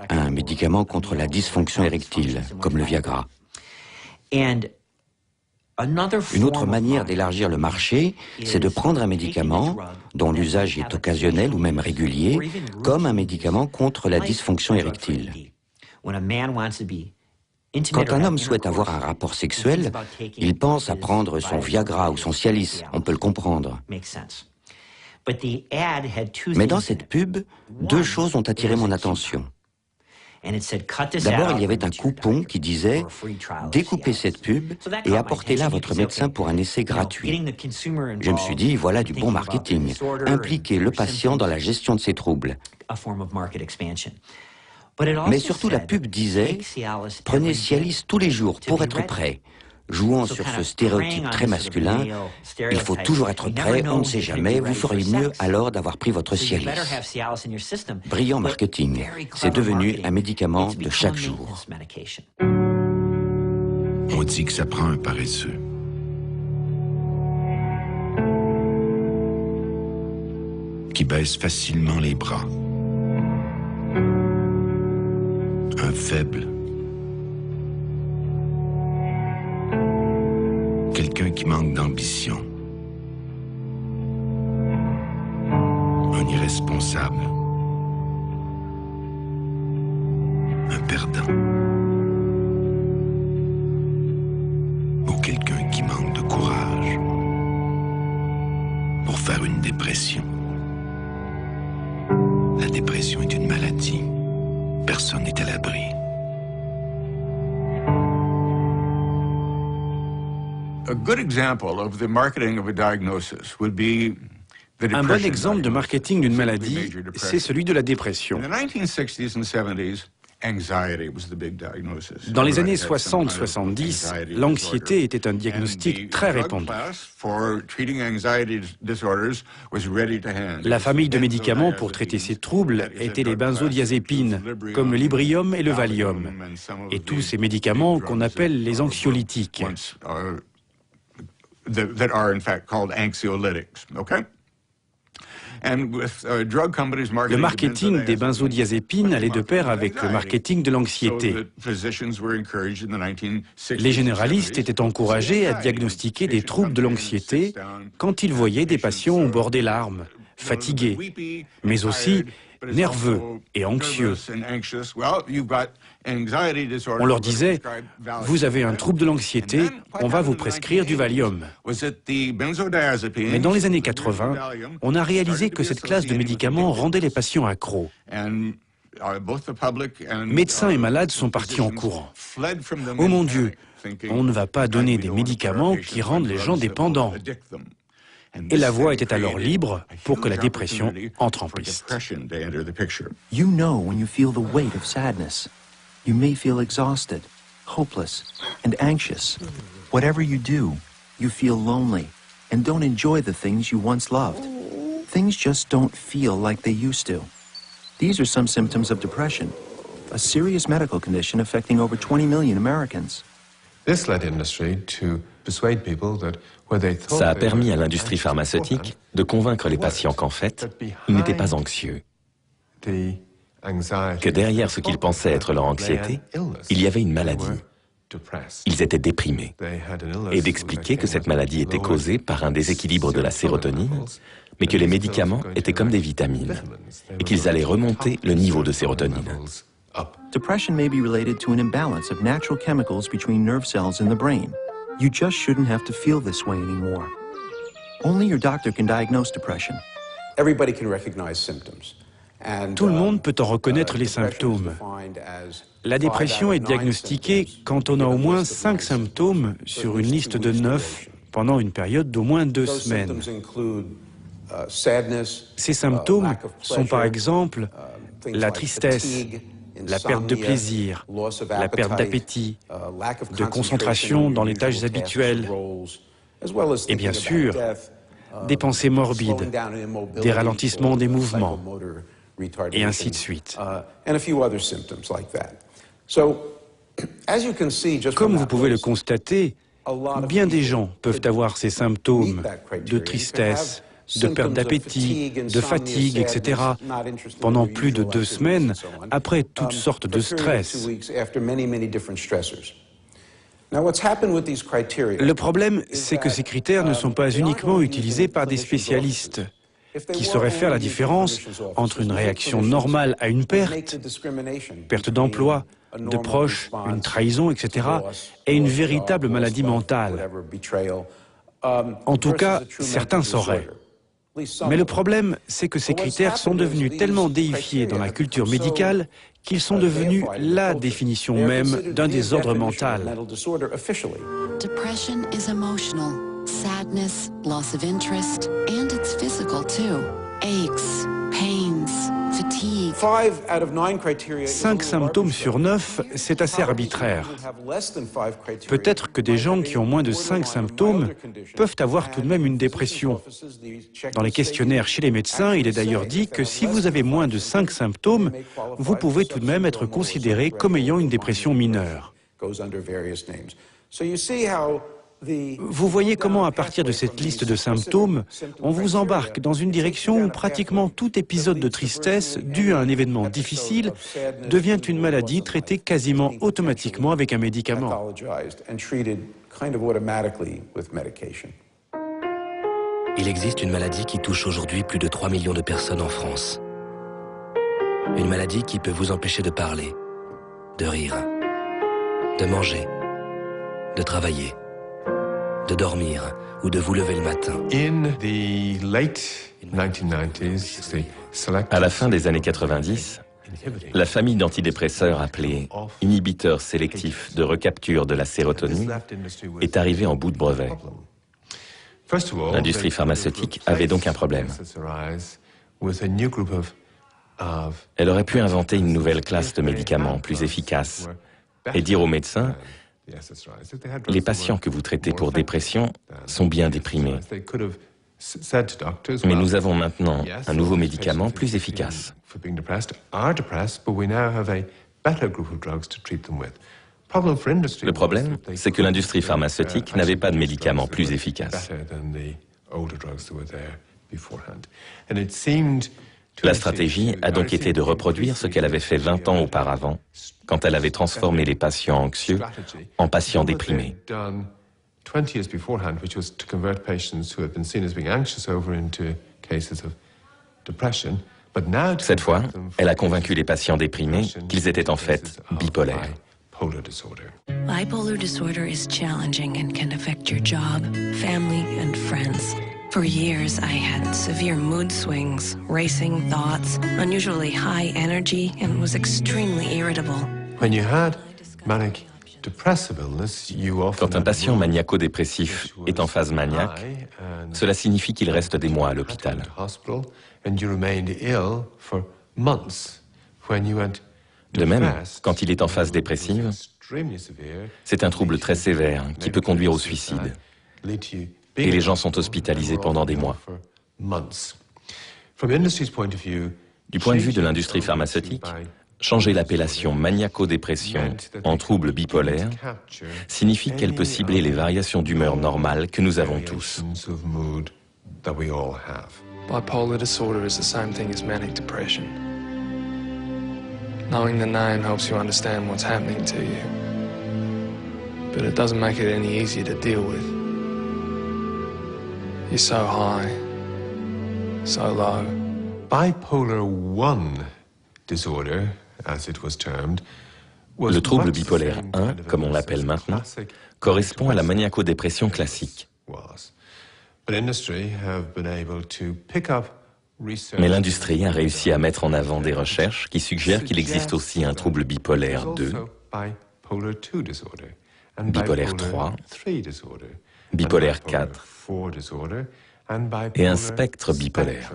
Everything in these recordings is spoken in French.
un médicament contre la dysfonction érectile, comme le Viagra. Une autre manière d'élargir le marché, c'est de prendre un médicament dont l'usage est occasionnel ou même régulier, comme un médicament contre la dysfonction érectile. Quand un homme souhaite avoir un rapport sexuel, il pense à prendre son Viagra ou son Cialis, on peut le comprendre. Mais dans cette pub, deux choses ont attiré mon attention. D'abord, il y avait un coupon qui disait « Découpez cette pub et apportez-la à votre médecin pour un essai gratuit ». Je me suis dit, voilà du bon marketing, impliquer le patient dans la gestion de ses troubles. Mais surtout, la pub disait « Prenez Cialis tous les jours pour être prêt ». Jouant sur ce stéréotype très masculin, il faut toujours être prêt, on ne sait jamais, vous feriez mieux alors d'avoir pris votre Cialis. Brillant marketing, c'est devenu un médicament de chaque jour. On dit que ça prend un paresseux. Qui baisse facilement les bras. Un faible. Quelqu'un qui manque d'ambition. Un irresponsable. Un perdant. Ou quelqu'un qui manque de courage pour faire une dépression. La dépression est une maladie. Personne n'est à l'abri. Un bon exemple de marketing d'une maladie, c'est celui de la dépression. Dans les années 60-70, l'anxiété était un diagnostic très répandu. La famille de médicaments pour traiter ces troubles étaient les benzodiazépines, comme le Librium et le Valium, et tous ces médicaments qu'on appelle les anxiolytiques. That are in fact called anxiolytics, okay? Le marketing des benzodiazépines allait de pair avec le marketing de l'anxiété. Les généralistes étaient encouragés à diagnostiquer des troubles de l'anxiété quand ils voyaient des patients au bord des larmes, fatigués, mais aussi nerveux et anxieux. On leur disait, vous avez un trouble de l'anxiété, on va vous prescrire du Valium. Mais dans les années 80, on a réalisé que cette classe de médicaments rendait les patients accros. Médecins et malades sont partis en courant. Oh mon Dieu, on ne va pas donner des médicaments qui rendent les gens dépendants. Et la voie était alors libre pour que la dépression entre en piste. You know when you feel the weight of sadness. You may feel exhausted, hopeless, and anxious. Whatever you do, you feel lonely and don't enjoy the things you once loved. Things just don't feel like they used to. These are some symptoms of depression, a serious medical condition affecting over 20 million Americans. This led industry to persuade people that Ça a permis à l'industrie pharmaceutique de convaincre les patients qu'en fait, ils n'étaient pas anxieux. Que derrière ce qu'ils pensaient être leur anxiété, il y avait une maladie. Ils étaient déprimés. Et d'expliquer que cette maladie était causée par un déséquilibre de la sérotonine, mais que les médicaments étaient comme des vitamines, et qu'ils allaient remonter le niveau de sérotonine. Depression may be related to an imbalance of natural chemicals between nerve cells in the brain. You just shouldn't have to feel this way anymore. Only your doctor can diagnose depression. Everybody can recognize symptoms. Tout le monde peut en reconnaître les symptômes. La dépression est diagnostiquée quand on a au moins 5 symptômes sur une liste de 9 pendant une période d'au moins 2 semaines. Ces symptômes sont par exemple la tristesse, la perte de plaisir, la perte d'appétit, de concentration dans les tâches habituelles, et bien sûr, des pensées morbides, des ralentissements des mouvements, et ainsi de suite. Comme vous pouvez le constater, bien des gens peuvent avoir ces symptômes de tristesse, de perte d'appétit, de fatigue, etc., pendant plus de 2 semaines, après toutes sortes de stress. Le problème, c'est que ces critères ne sont pas uniquement utilisés par des spécialistes qui sauraient faire la différence entre une réaction normale à une perte d'emploi, de proches, une trahison, etc., et une véritable maladie mentale. En tout cas, certains sauraient. Mais le problème, c'est que ces critères sont devenus tellement déifiés dans la culture médicale qu'ils sont devenus la définition même d'un désordre mental. Depression is emotional, sadness, loss of interest, and it's physical too. Aches, pains, fatigue. 5 symptômes sur 9, c'est assez arbitraire. Peut-être que des gens qui ont moins de 5 symptômes peuvent avoir tout de même une dépression. Dans les questionnaires chez les médecins, il est d'ailleurs dit que si vous avez moins de 5 symptômes, vous pouvez tout de même être considéré comme ayant une dépression mineure. Vous voyez comment, à partir de cette liste de symptômes, on vous embarque dans une direction où pratiquement tout épisode de tristesse dû à un événement difficile devient une maladie traitée quasiment automatiquement avec un médicament. Il existe une maladie qui touche aujourd'hui plus de 3 millions de personnes en France. Une maladie qui peut vous empêcher de parler, de rire, de manger, de travailler, de dormir ou de vous lever le matin. À la fin des années 90, la famille d'antidépresseurs appelée inhibiteurs sélectifs de recapture de la sérotonine est arrivée en bout de brevet. L'industrie pharmaceutique avait donc un problème. Elle aurait pu inventer une nouvelle classe de médicaments plus efficaces et dire aux médecins: les patients que vous traitez pour dépression sont bien déprimés. Mais nous avons maintenant un nouveau médicament plus efficace. Le problème, c'est que l'industrie pharmaceutique n'avait pas de médicaments plus efficaces. La stratégie a donc été de reproduire ce qu'elle avait fait 20 ans auparavant, quand elle avait transformé les patients anxieux en patients déprimés. Cette fois, elle a convaincu les patients déprimés qu'ils étaient en fait bipolaires. Bipolar disorder is challenging and can affect your job, family, and friends. For years, I had severe mood swings, racing thoughts, unusually high energy, and was extremely irritable. Quand un patient maniaco-dépressif est en phase maniaque, cela signifie qu'il reste des mois à l'hôpital. De même, quand il est en phase dépressive, c'est un trouble très sévère qui peut conduire au suicide. Et les gens sont hospitalisés pendant des mois. Du point de vue de l'industrie pharmaceutique, changer l'appellation maniaco-dépression en trouble bipolaire signifie qu'elle peut cibler les variations d'humeur normales que nous avons tous. Bipolar disorder is the same thing as manic depression. Knowing the name helps you understand what's happening to you, but it doesn't make it any easier to deal with. You're so high, so low. Bipolar 1 disorder, as it was termed, le trouble bipolaire 1, comme on l'appelle maintenant, correspond à la maniaco-dépression classique. Mais l'industrie a réussi à mettre en avant des recherches qui suggèrent qu'il existe aussi un trouble bipolaire 2, bipolaire 3, bipolaire 4 et un spectre bipolaire.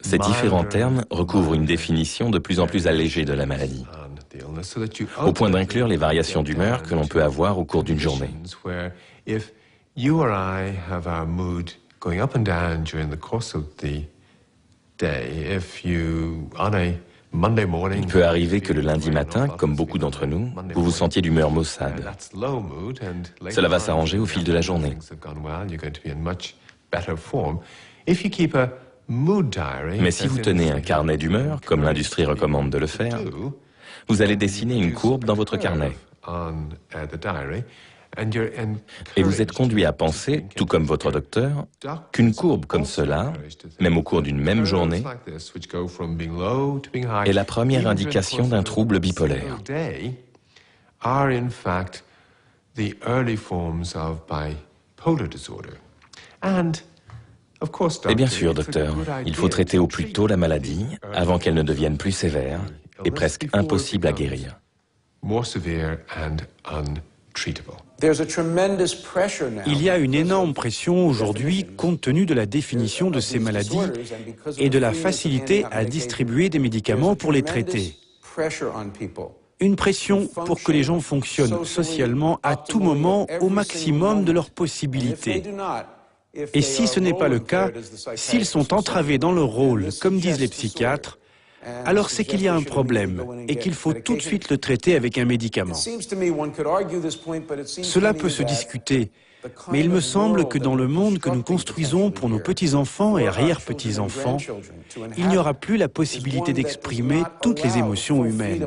Ces différents termes recouvrent une définition de plus en plus allégée de la maladie, au point d'inclure les variations d'humeur que l'on peut avoir au cours d'une journée. Il peut arriver que le lundi matin, comme beaucoup d'entre nous, vous vous sentiez d'humeur maussade. Cela va s'arranger au fil de la journée. Mais si vous tenez un carnet d'humeur, comme l'industrie recommande de le faire, vous allez dessiner une courbe dans votre carnet. Et vous êtes conduit à penser, tout comme votre docteur, qu'une courbe comme cela, même au cours d'une même journée, est la première indication d'un trouble bipolaire. Et bien sûr, docteur, il faut traiter au plus tôt la maladie avant qu'elle ne devienne plus sévère et presque impossible à guérir. Il y a une énorme pression aujourd'hui compte tenu de la définition de ces maladies et de la facilité à distribuer des médicaments pour les traiter. Une pression pour que les gens fonctionnent socialement à tout moment au maximum de leurs possibilités. Et si ce n'est pas le cas, s'ils sont entravés dans leur rôle, comme disent les psychiatres, alors c'est qu'il y a un problème et qu'il faut tout de suite le traiter avec un médicament. Cela peut se discuter, mais il me semble que dans le monde que nous construisons pour nos petits-enfants et arrière-petits-enfants, il n'y aura plus la possibilité d'exprimer toutes les émotions humaines.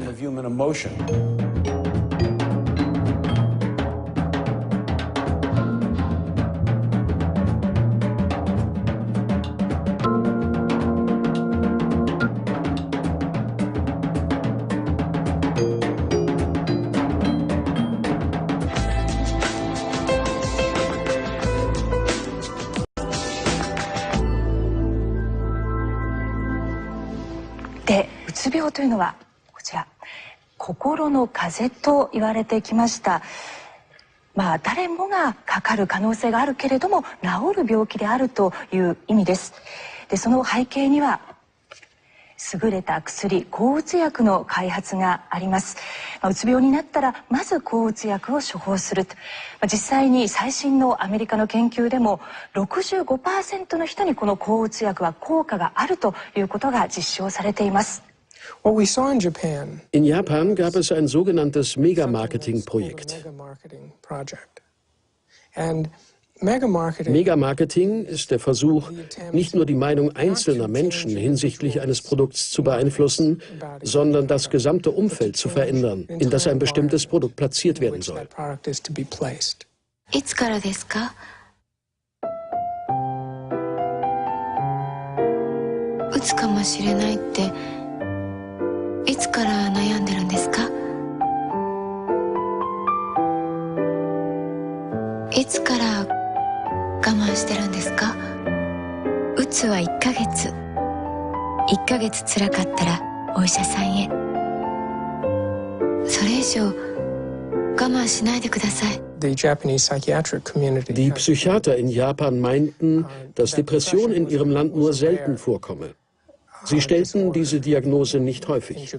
誰もがかかる可能性があるけれども治る病気であるという意味です。で、その背景には優れた薬、抗うつ薬の開発があります。うつ病になったらまず抗うつ薬を処方すると。実際に最新のアメリカの研究でも 65% の人にこの抗うつ薬は効果があるということが実証されています。In Japan gab es ein sogenanntes Mega-Marketing-Projekt. Mega-Marketing ist der Versuch, nicht nur die Meinung einzelner Menschen hinsichtlich eines Produkts zu beeinflussen, sondern das gesamte Umfeld zu verändern, in das ein bestimmtes Produkt platziert werden soll. いつからですか？うつかもしれないっていつから悩んでるんですか？いつから我慢してるんですか？うつは1ヶ月。1ヶ月辛かったらお医者さんへ。それ以上我慢しないでください。Die Psychiater in Japan meinten, dass Depression in ihrem Land nur selten vorkomme. Sie stellten diese Diagnose nicht häufig.